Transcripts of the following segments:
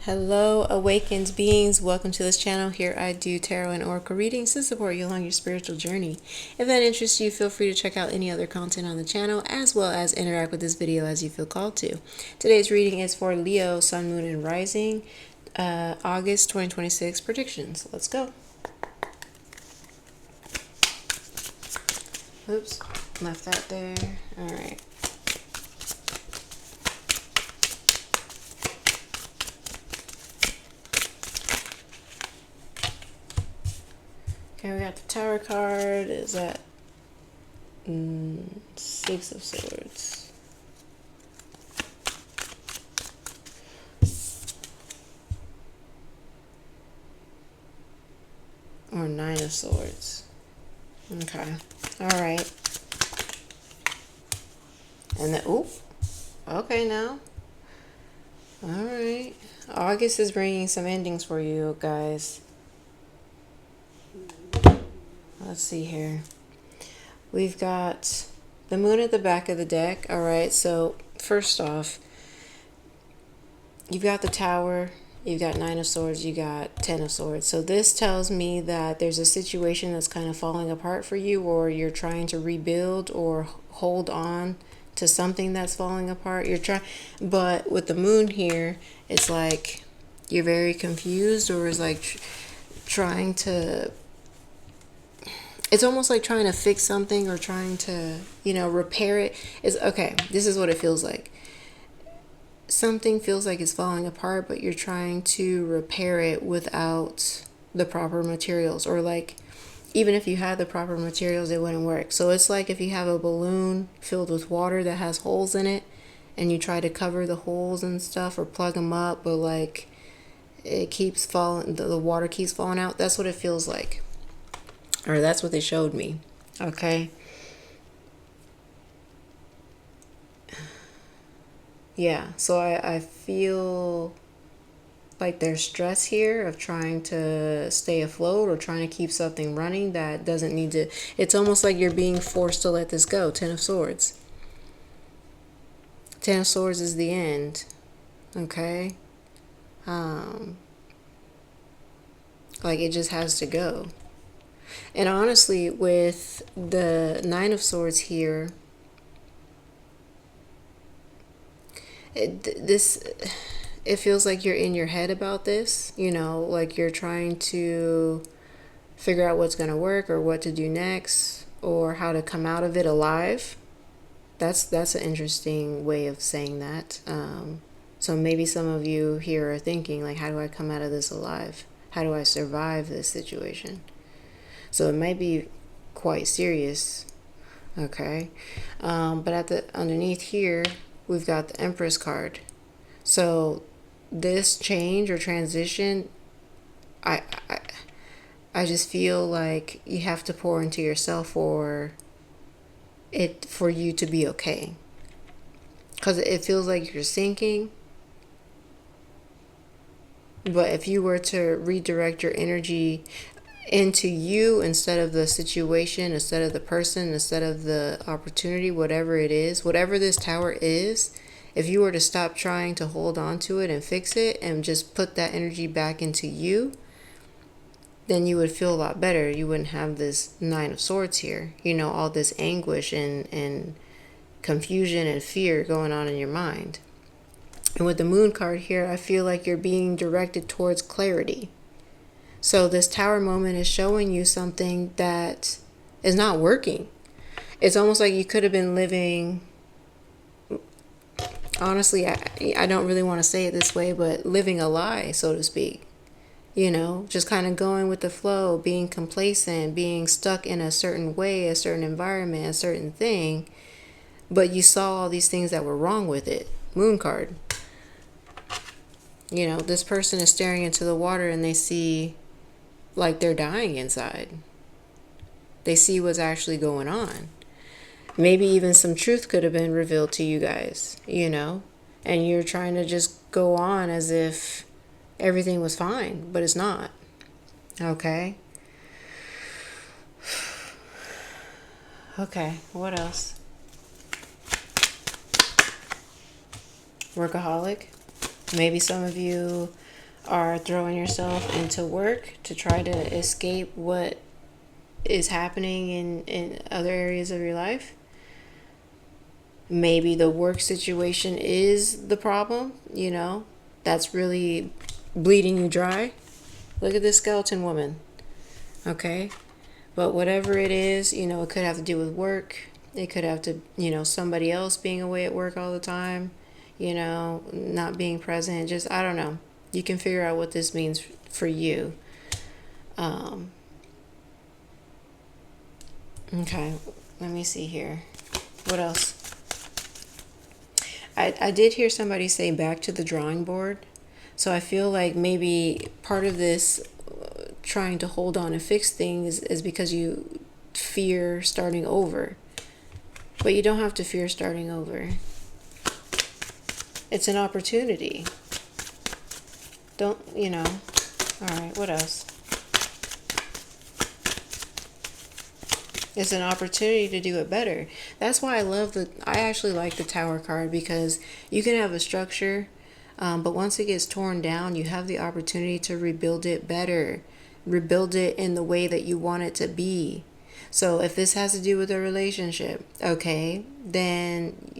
Hello, awakened beings. Welcome to this channel. Here I do tarot and oracle readings to support you along your spiritual journey. If that interests you, feel free to check out any other content on the channel, as well as interact with this video as you feel called to. Today's reading is for Leo, Sun, Moon, and Rising, August 2026 predictions. Let's go. Oops, left that there. All right. Okay, we got the Tower card. Is that Six of Swords? Or Nine of Swords? Okay. All right. And then, ooh. Okay, now. All right. August is bringing some endings for you guys. Let's see here. We've got the moon at the back of the deck. All right. So first off, you've got the Tower. You've got Nine of Swords. You got Ten of Swords. So this tells me that there's a situation that's kind of falling apart for you, or you're trying to rebuild or hold on to something that's falling apart. You're trying, but with the moon here, it's like you're very confused, or is like trying to, it's almost like trying to fix something or trying to, repair it. Is okay. This is what it feels like. Something feels like it's falling apart, but you're trying to repair it without the proper materials, or like even if you had the proper materials, it wouldn't work. So it's like if you have a balloon filled with water that has holes in it, and you try to cover the holes and stuff or plug them up, but like it keeps falling, the water keeps falling out. That's what it feels like, or that's what they showed me. Okay. Yeah, so I feel like there's stress here of trying to stay afloat or trying to keep something running that doesn't need to. It's almost like you're being forced to let this go. Ten of Swords. Ten of Swords is the end. Okay. Like it just has to go. And honestly, with the Nine of Swords here, it feels like you're in your head about this, like you're trying to figure out what's going to work or what to do next or how to come out of it alive. That's an interesting way of saying that. So maybe some of you here are thinking, like, how do I come out of this alive? How do I survive this situation? So it might be quite serious. Okay. But at the underneath here, we've got the Empress card. So this change or transition, I just feel like you have to pour into yourself for you to be okay. Because it feels like you're sinking. But if you were to redirect your energy into you instead of the situation, instead of the person, instead of the opportunity, whatever it is, whatever this Tower is, if you were to stop trying to hold on to it and fix it and just put that energy back into you, then you would feel a lot better. You wouldn't have this Nine of Swords here, all this anguish and confusion and fear going on in your mind. And with the Moon card here, I feel like you're being directed towards clarity. So this Tower moment is showing you something that is not working. It's almost like you could have been living, honestly, I don't really want to say it this way, but living a lie, so to speak. Just kind of going with the flow, being complacent, being stuck in a certain way, a certain environment, a certain thing. But you saw all these things that were wrong with it. Moon card. This person is staring into the water and they see like they're dying inside. They see what's actually going on. Maybe even some truth could have been revealed to you guys, and you're trying to just go on as if everything was fine, but it's not. Okay. Okay, what else? Workaholic. Maybe some of you are throwing yourself into work to try to escape what is happening in other areas of your life. Maybe the work situation is the problem, that's really bleeding you dry. Look at this skeleton woman, okay? But whatever it is, it could have to do with work. It could have to, somebody else being away at work all the time, not being present. Just, I don't know. You can figure out what this means for you. Okay, let me see here. What else? I did hear somebody say back to the drawing board. So I feel like maybe part of this trying to hold on and fix things is because you fear starting over. But you don't have to fear starting over. It's an opportunity. Don't, All right, what else? It's an opportunity to do it better. That's why I actually like the Tower card, because you can have a structure, but once it gets torn down, you have the opportunity to rebuild it better, rebuild it in the way that you want it to be. So if this has to do with a relationship, okay, then,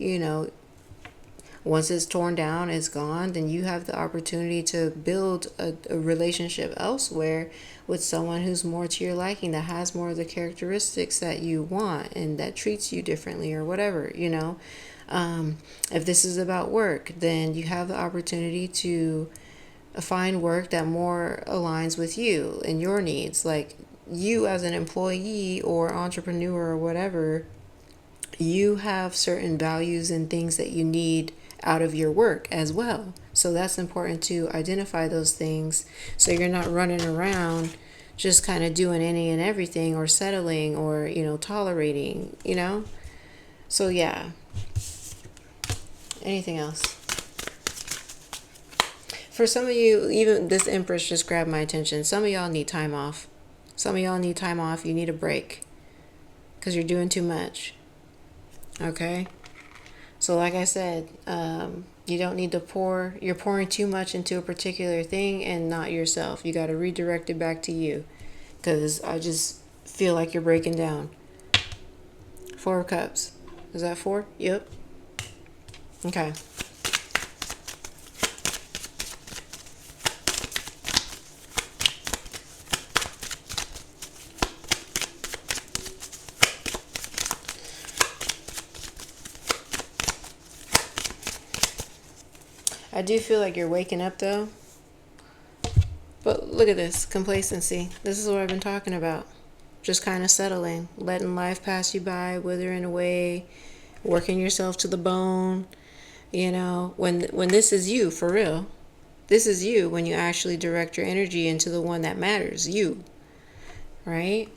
once it's torn down, it's gone, then you have the opportunity to build a relationship elsewhere with someone who's more to your liking, that has more of the characteristics that you want and that treats you differently or whatever, If this is about work, then you have the opportunity to find work that more aligns with you and your needs. Like, you as an employee or entrepreneur or whatever, you have certain values and things that you need out of your work as well. So that's important to identify those things, so you're not running around just kind of doing any and everything, or settling, or tolerating, so yeah. Anything else? For some of you, even this Empress just grabbed my attention. Some of y'all need time off. You need a break because you're doing too much. Okay? So like I said, you don't need to you're pouring too much into a particular thing and not yourself. You got to redirect it back to you, because I just feel like you're breaking down. 4 of Cups. Is that 4? Yep. Okay. I do feel like you're waking up though. But look at this, complacency. This is what I've been talking about. Just kind of settling, letting life pass you by, withering away, working yourself to the bone. When this is you, for real. This is you when you actually direct your energy into the one that matters, you. Right?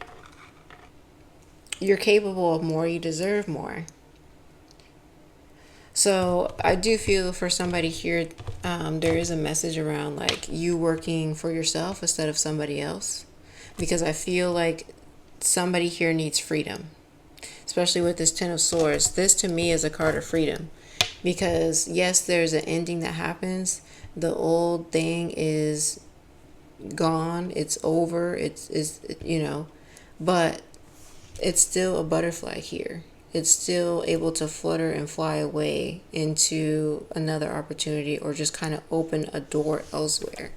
You're capable of more, you deserve more. So I do feel for somebody here, there is a message around like you working for yourself instead of somebody else, because I feel like somebody here needs freedom, especially with this 10 of Swords. This to me is a card of freedom, because yes, there's an ending that happens. The old thing is gone. It's over. It's but it's still a butterfly here. It's still able to flutter and fly away into another opportunity, or just kind of open a door elsewhere.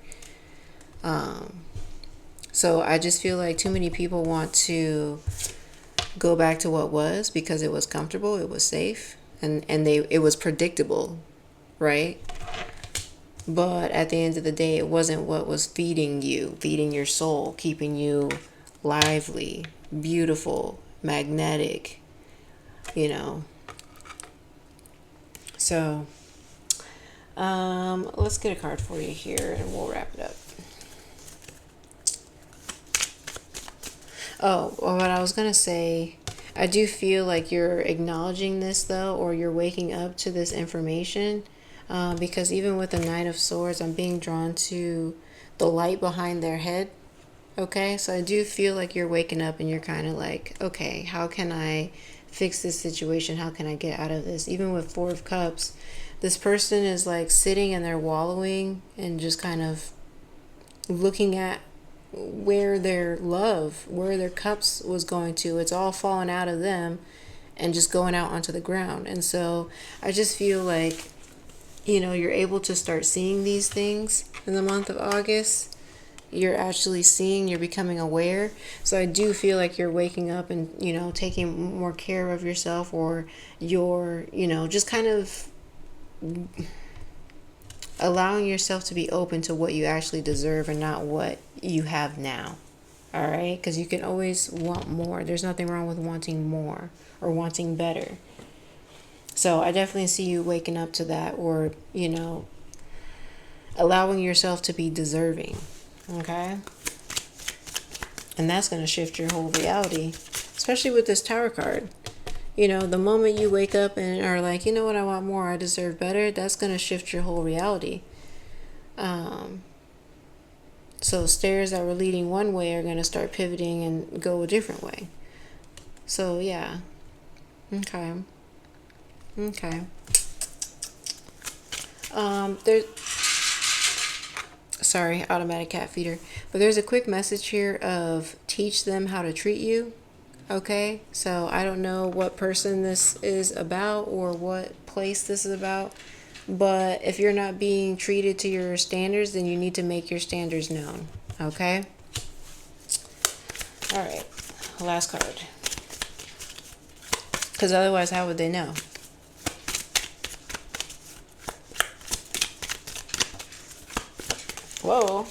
So I just feel like too many people want to go back to what was, because it was comfortable, it was safe, and it was predictable, right? But at the end of the day, it wasn't what was feeding your soul, keeping you lively, beautiful, magnetic, So, let's get a card for you here and we'll wrap it up. Oh, what I was going to say, I do feel like you're acknowledging this though, or you're waking up to this information, because even with the Knight of Swords, I'm being drawn to the light behind their head. Okay, so I do feel like you're waking up and you're kind of like, okay, how can I fix this situation? How can I get out of this? Even with 4 of Cups, this person is like sitting and they're wallowing and just kind of looking at where their love, where their cups was going to. It's all falling out of them and just going out onto the ground. And so I just feel like, you're able to start seeing these things in the month of August. You're actually seeing, you're becoming aware. So I do feel like you're waking up and, taking more care of yourself, or you're, just kind of allowing yourself to be open to what you actually deserve and not what you have now. All right? Because you can always want more. There's nothing wrong with wanting more or wanting better. So I definitely see you waking up to that, or, allowing yourself to be deserving. Okay? And that's going to shift your whole reality, especially with this Tower card. The moment you wake up and are like, you know what, I want more, I deserve better, that's going to shift your whole reality. So stairs that were leading one way are going to start pivoting and go a different way. So, yeah. Okay. There's, sorry, automatic cat feeder. But there's a quick message here of teach them how to treat you. Okay, so I don't know what person this is about or what place this is about, but if you're not being treated to your standards, then you need to make your standards known. Okay? All right, last card. Because otherwise, how would they know? Whoa.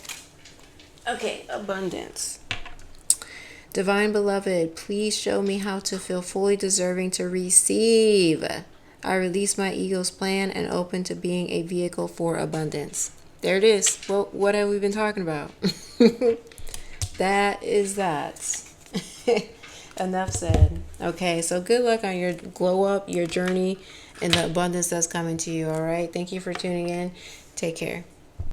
Okay, abundance. Divine Beloved, please show me how to feel fully deserving to receive. I release my ego's plan and open to being a vehicle for abundance. There it is. Well, what have we been talking about? That is that. Enough said. Okay, so good luck on your glow up, your journey, and the abundance that's coming to you, all right? Thank you for tuning in. Take care.